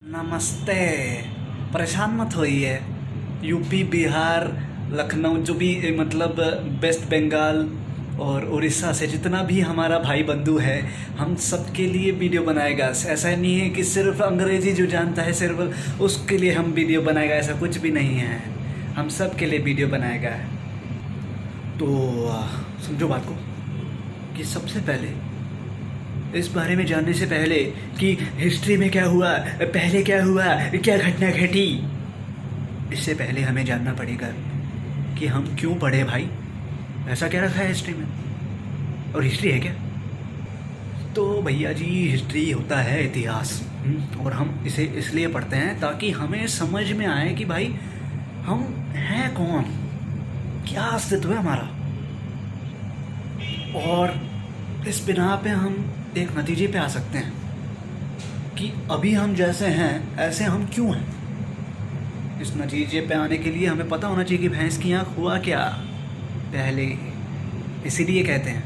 नमस्ते। परेशान मत होइए। यूपी, बिहार, लखनऊ, जो भी मतलब वेस्ट बंगाल और उड़ीसा से जितना भी हमारा भाई बंधु है, हम सब के लिए वीडियो बनाएगा। ऐसा नहीं है कि सिर्फ अंग्रेज़ी जो जानता है सिर्फ उसके लिए हम वीडियो बनाएगा, ऐसा कुछ भी नहीं है। हम सब के लिए वीडियो बनाएगा। तो समझो बात को कि सबसे पहले इस बारे में जानने से पहले कि हिस्ट्री में क्या हुआ, पहले क्या हुआ, क्या घटना घटी, इससे पहले हमें जानना पड़ेगा कि हम क्यों पढ़े भाई। ऐसा क्या रखा है हिस्ट्री में, और हिस्ट्री है क्या? तो भैया जी, हिस्ट्री होता है इतिहास। और हम इसे इसलिए पढ़ते हैं ताकि हमें समझ में आए कि भाई हम हैं कौन, क्या अस्तित्व है हमारा, और इस बिना पे हम एक नतीजे पे आ सकते हैं कि अभी हम जैसे हैं ऐसे हम क्यों हैं। इस नतीजे पे आने के लिए हमें पता होना चाहिए कि भैंस की आँख हुआ क्या पहले। इसीलिए कहते हैं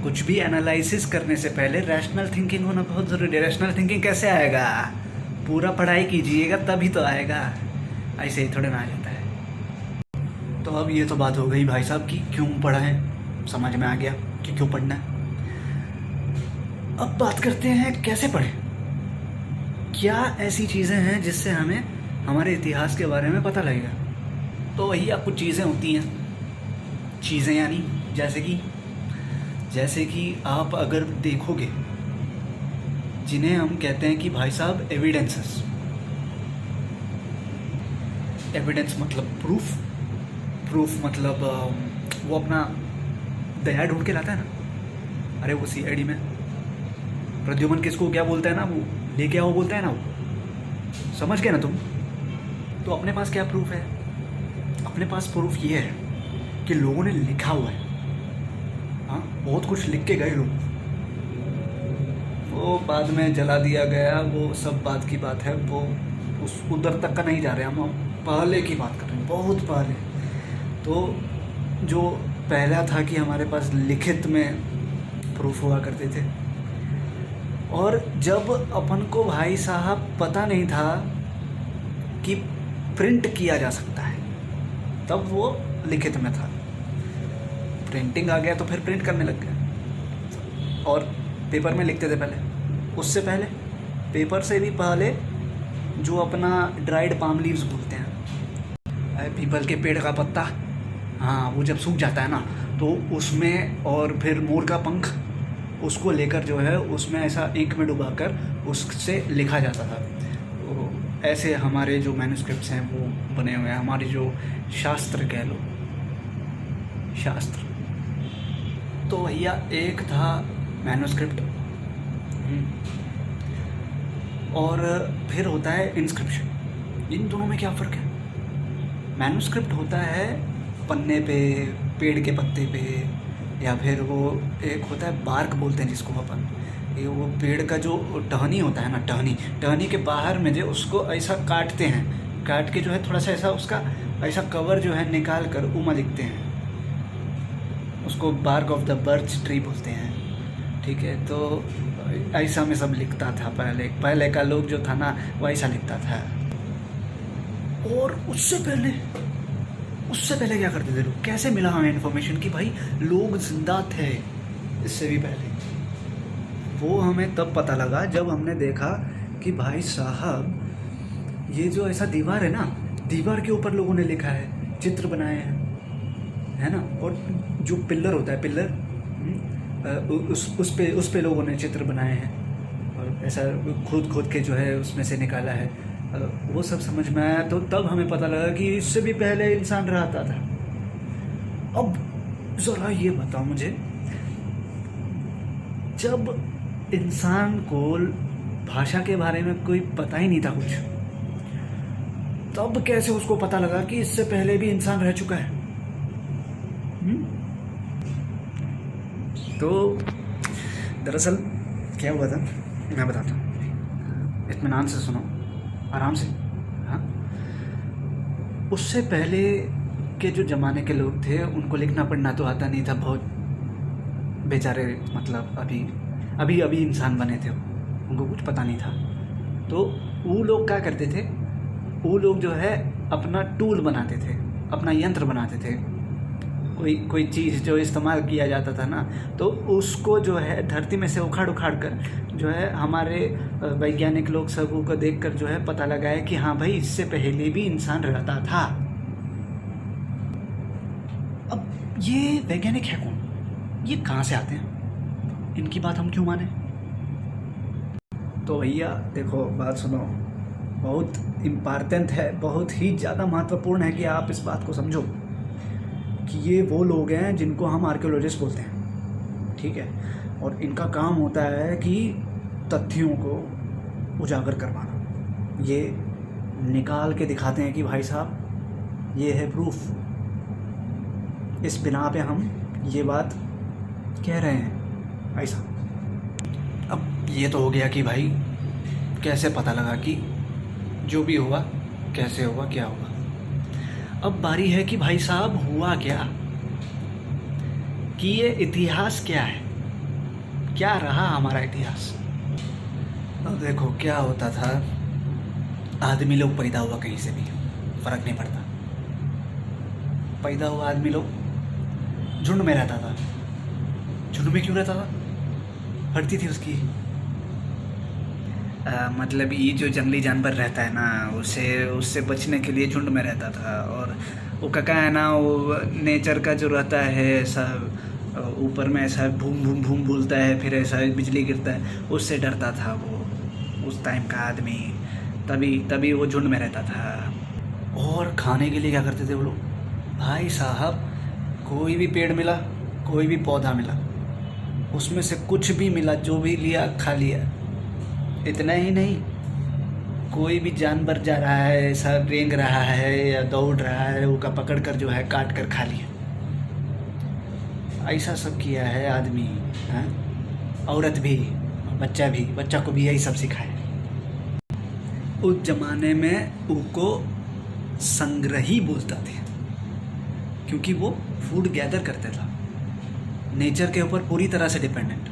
कुछ भी एनालिसिस करने से पहले रैशनल थिंकिंग होना बहुत ज़रूरी है। रैशनल थिंकिंग कैसे आएगा? पूरा पढ़ाई कीजिएगा तभी तो आएगा, ऐसे ही थोड़े ना आ जाता है। तो अब ये तो बात हो गई भाई साहब की क्यों पढ़ा है, समझ में आ गया कि क्यों पढ़ना है। अब बात करते हैं कैसे पढ़ें। क्या ऐसी चीज़ें हैं जिससे हमें हमारे इतिहास के बारे में पता लगेगा? तो वही आप कुछ चीज़ें होती हैं, चीज़ें यानी जैसे कि आप अगर देखोगे जिन्हें हम कहते हैं कि भाई साहब एविडेंसेस। एविडेंस मतलब प्रूफ मतलब वो अपना दया ढूंढ के लाता है ना। अरे वो सीआईडी में प्रद्युमन किसको क्या बोलता है ना, वो लेके आओ बोलता है ना, वो समझ गए ना तुम। तो अपने पास क्या प्रूफ है? अपने पास प्रूफ ये है कि लोगों ने लिखा हुआ है। हाँ, बहुत कुछ लिख के गए लोग, वो बाद में जला दिया गया, वो सब बात की बात है। वो उस उधर तक का नहीं जा रहे हम पहले की बात कर रहे हैं, बहुत पहले। तो जो पहला था कि हमारे पास लिखित में प्रूफ हुआ करते थे, और जब अपन को भाई साहब पता नहीं था कि प्रिंट किया जा सकता है, तब वो लिखित में था। प्रिंटिंग आ गया तो फिर प्रिंट करने लग गए, और पेपर में लिखते थे पहले। उससे पहले, पेपर से भी पहले, जो अपना ड्राइड पाम लीव्स बोलते हैं, पीपल के पेड़ का पत्ता, हाँ, वो जब सूख जाता है ना तो उसमें, और फिर मोर का पंख, उसको लेकर जो है उसमें ऐसा इंक में डुबाकर उससे लिखा जाता था। तो ऐसे हमारे जो मैन्युस्क्रिप्ट्स हैं वो बने हुए हैं। हमारे जो शास्त्र कह लो, शास्त्र, तो भैया एक था मैन्युस्क्रिप्ट, और फिर होता है इंस्क्रिप्शन। इन दोनों में क्या फ़र्क है? मैन्युस्क्रिप्ट होता है पन्ने पे, पेड़ के पत्ते पे, या फिर वो एक होता है बार्क बोलते हैं जिसको अपन, ये वो पेड़ का जो टहनी होता है ना, टहनी के बाहर में जो उसको ऐसा काटते हैं, काट के जो है थोड़ा सा ऐसा उसका ऐसा कवर जो है निकाल कर उमा लिखते हैं। उसको bark of the birch tree बोलते हैं, ठीक है। तो ऐसा में सब लिखता था पहले का लोग जो था ना, वो ऐसा लिखता था। और उससे पहले क्या करते थे लोग? कैसे मिला हमें इन्फॉर्मेशन कि भाई लोग जिंदा थे? इससे भी पहले वो हमें तब पता लगा जब हमने देखा कि भाई साहब ये जो ऐसा दीवार है ना, दीवार के ऊपर लोगों ने लिखा है, चित्र बनाए हैं, है ना। और जो पिलर होता है, उस पे लोगों ने चित्र बनाए हैं, और ऐसा खोद के जो है उसमें से निकाला है। वो सब समझ में आया, तो तब हमें पता लगा कि इससे भी पहले इंसान रहता था। अब ज़रा ये बताओ मुझे, जब इंसान को भाषा के बारे में कोई पता ही नहीं था कुछ, तब कैसे उसको पता लगा कि इससे पहले भी इंसान रह चुका है? तो दरअसल क्या हुआ था, मैं बताता हूँ, इत्मीनान से सुनो, आराम से। हाँ, उससे पहले के जो ज़माने के लोग थे उनको लिखना पढ़ना तो आता नहीं था, बहुत बेचारे, मतलब अभी इंसान बने थे, उनको कुछ पता नहीं था। तो वो लोग क्या करते थे, वो लोग जो है अपना टूल बनाते थे, अपना यंत्र बनाते थे, कोई चीज़ जो इस्तेमाल किया जाता था ना, तो उसको जो है धरती में से उखाड़ उखाड़ कर जो है हमारे वैज्ञानिक लोग सबों को देखकर जो है पता लगाया कि हाँ भाई, इससे पहले भी इंसान रहता था। अब ये वैज्ञानिक है कौन, ये कहाँ से आते हैं, इनकी बात हम क्यों माने? तो भैया देखो, बात सुनो, बहुत इम्पॉर्टेंट है, बहुत ही ज़्यादा महत्वपूर्ण है कि आप इस बात को समझो कि ये वो लोग हैं जिनको हम आर्कियोलॉजिस्ट बोलते हैं, ठीक है। और इनका काम होता है कि तथ्यों को उजागर करवाना, ये निकाल के दिखाते हैं कि भाई साहब ये है प्रूफ, इस बिना पे हम ये बात कह रहे हैं ऐसा। अब ये तो हो गया कि भाई कैसे पता लगा कि जो भी हुआ कैसे हुआ, क्या हुआ। अब बारी है कि भाई साहब हुआ क्या, कि ये इतिहास क्या है, क्या रहा हमारा इतिहास। अब देखो क्या होता था, आदमी लोग पैदा हुआ कहीं से भी फ़र्क नहीं पड़ता, पैदा हुआ आदमी लोग झुंड में रहता था। झुंड में क्यों रहता था, फटती थी उसकी मतलब ये जो जंगली जानवर रहता है ना, उससे बचने के लिए झुंड में रहता था। और वो क्या है ना, वो नेचर का जो रहता है ऐसा ऊपर में ऐसा भूम भूम भूम बोलता है, फिर ऐसा बिजली गिरता है, उससे डरता था वो उस टाइम का आदमी, तभी वो झुंड में रहता था। और खाने के लिए क्या करते थे वो लोग, भाई साहब कोई भी पेड़ मिला, कोई भी पौधा मिला, उसमें से कुछ भी मिला, जो भी लिया खा लिया। इतना ही नहीं, कोई भी जानवर जा रहा है, ऐसा रेंग रहा है या दौड़ रहा है, वो का पकड़ कर जो है काट कर खा लिया। ऐसा सब किया है आदमी, हाँ, औरत भी, बच्चा को भी यही सब सिखाया। उस जमाने में उनको संग्रही बोलता थे, क्योंकि वो फूड गैदर करता था, नेचर के ऊपर पूरी तरह से डिपेंडेंट,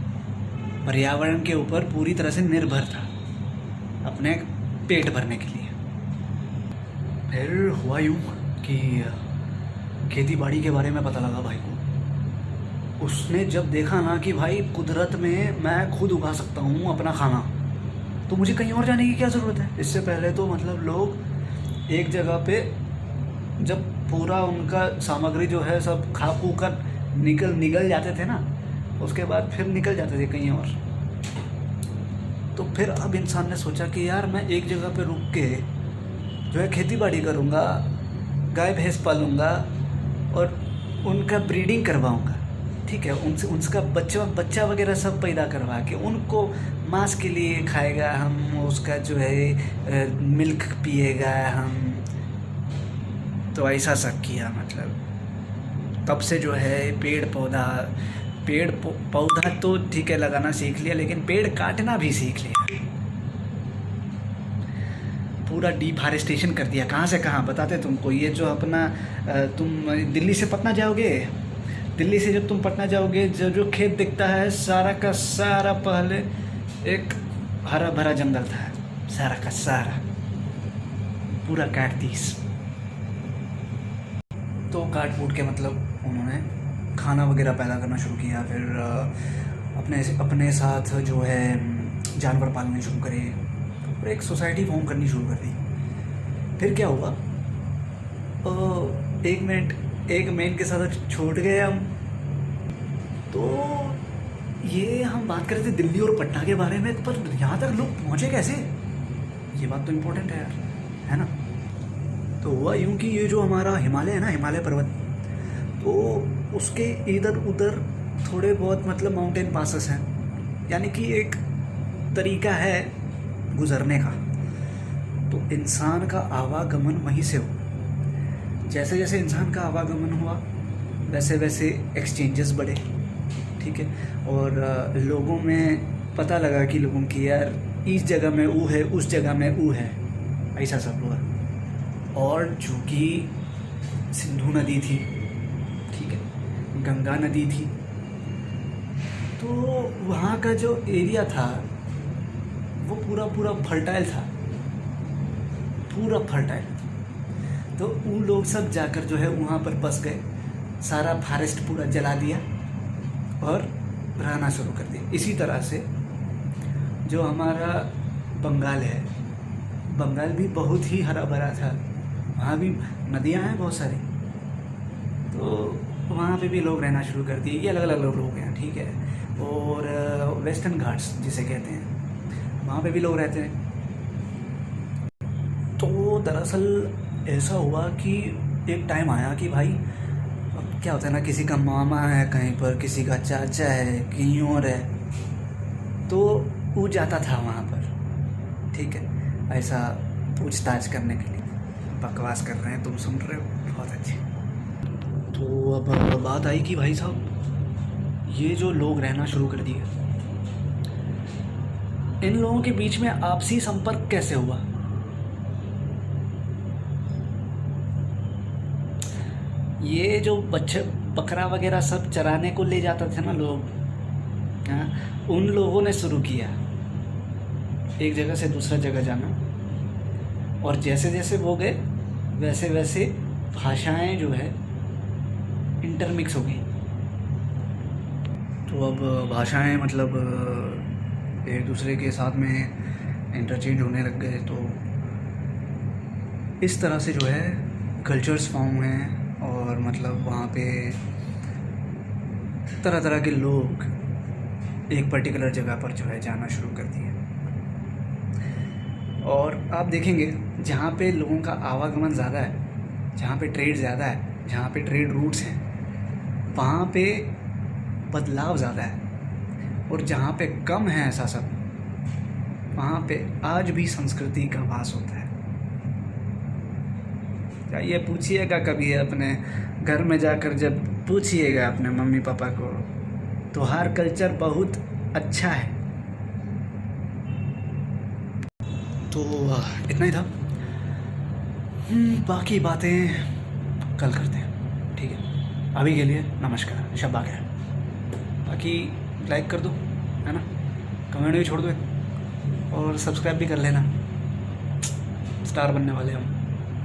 पर्यावरण के ऊपर पूरी तरह से निर्भर था अपने पेट भरने के लिए। फिर हुआ यूँ कि खेती बाड़ी के बारे में पता लगा भाई को। उसने जब देखा ना कि भाई कुदरत में मैं खुद उगा सकता हूँ अपना खाना, तो मुझे कहीं और जाने की क्या ज़रूरत है। इससे पहले तो मतलब लोग एक जगह पे जब पूरा उनका सामग्री जो है सब खा पू कर निकल जाते थे ना, उसके बाद फिर निकल जाते थे कहीं और। तो फिर अब इंसान ने सोचा कि यार मैं एक जगह पे रुक के जो है खेती बाड़ी करूँगा, गाय भैंस पालूँगा और उनका ब्रीडिंग करवाऊँगा, ठीक है, उनका बच्चा वगैरह सब पैदा करवा के उनको मांस के लिए खाएगा हम, उसका जो है मिल्क पिएगा हम। तो ऐसा सब किया, मतलब तब से जो है पेड़ पौधा तो ठीक है लगाना सीख लिया, लेकिन पेड़ काटना भी सीख लिया। पूरा डिफॉरेस्टेशन कर दिया, कहाँ से कहाँ बताते तुमको। ये जो अपना तुम दिल्ली से पटना जाओगे, दिल्ली से जब तुम पटना जाओगे, जो खेत दिखता है सारा का सारा पहले एक हरा भरा जंगल था, सारा का सारा पूरा काट दी। तो काट फूट के मतलब उन्होंने खाना वगैरह पैदा करना शुरू किया। फिर अपने साथ जो है जानवर पालने शुरू करे और एक सोसाइटी फॉर्म करनी शुरू कर दी। फिर क्या हुआ, एक मेन के साथ छूट गए हम। तो ये हम बात कर रहे थे दिल्ली और पटना के बारे में, पर यहाँ तक लोग पहुँचे कैसे, ये बात तो इम्पोर्टेंट है यार, है ना। तो हुआ यूँ कि ये जो हमारा हिमालय है ना, हिमालय पर्वत, तो उसके इधर उधर थोड़े बहुत मतलब माउंटेन पासेस हैं, यानी कि एक तरीका है गुज़रने का। तो इंसान का आवागमन वहीं से हो। जैसे जैसे इंसान का आवागमन हुआ वैसे वैसे एक्सचेंजेस बढ़े, ठीक है। और लोगों में पता लगा कि लोगों की यार इस जगह में वो है, उस जगह में वो है, ऐसा सब हुआ। और चूँकि सिंधु नदी थी, ठीक है, गंगा नदी थी, तो वहाँ का जो एरिया था वो पूरा फर्टाइल था, पूरा फर्टाइल। तो वो लोग सब जाकर जो है वहाँ पर बस गए, सारा फॉरेस्ट पूरा जला दिया और रहना शुरू कर दिया। इसी तरह से जो हमारा बंगाल है, बंगाल भी बहुत ही हरा भरा था, वहाँ भी नदियाँ हैं बहुत सारी, तो वहाँ पे भी लोग रहना शुरू कर दिए। ये अलग अलग लोग हैं, ठीक है। और वेस्टर्न घाट्स जिसे कहते हैं, वहाँ पे भी लोग रहते हैं। तो दरअसल ऐसा हुआ कि एक टाइम आया कि भाई अब क्या होता है ना, किसी का मामा है कहीं पर, किसी का चाचा है कहीं और है, तो वो जाता था वहाँ पर, ठीक है, ऐसा पूछताछ करने के लिए। बकवास कर रहे हैं, तुम सुन रहे हो, बहुत अच्छी। तो अब बात आई कि भाई साहब ये जो लोग रहना शुरू कर दिए, इन लोगों के बीच में आपसी संपर्क कैसे हुआ? ये जो बच्चे बकरा वगैरह सब चराने को ले जाते थे ना लोग, हाँ, उन लोगों ने शुरू किया एक जगह से दूसरा जगह जाना, और जैसे जैसे वो गए वैसे वैसे भाषाएं जो है इंटरमिक्स हो गई। तो अब भाषाएं मतलब एक दूसरे के साथ में इंटरचेंज होने लग गए। तो इस तरह से जो है कल्चर्स फॉर्म हैं, और मतलब वहाँ पे तरह तरह के लोग एक पर्टिकुलर जगह पर जो है जाना शुरू कर दिए। और आप देखेंगे जहाँ पे लोगों का आवागमन ज़्यादा है, जहाँ पे ट्रेड ज़्यादा है, जहाँ पे ट्रेड रूट्स हैं, वहाँ पे बदलाव ज़्यादा है। और जहाँ पे कम है ऐसा सब, वहाँ पे आज भी संस्कृति का वास होता है। ये पूछिएगा कभी अपने घर में जाकर, जब पूछिएगा अपने मम्मी पापा को, तो हर कल्चर बहुत अच्छा है। तो इतना ही था, बाकी बातें कल करते हैं, ठीक है। अभी के लिए नमस्कार, शब्बा खैर। बाकी लाइक कर दो, है ना, कमेंट भी छोड़ दो, और सब्सक्राइब भी कर लेना, स्टार बनने वाले हम,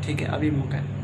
ठीक है। अभी मौका है।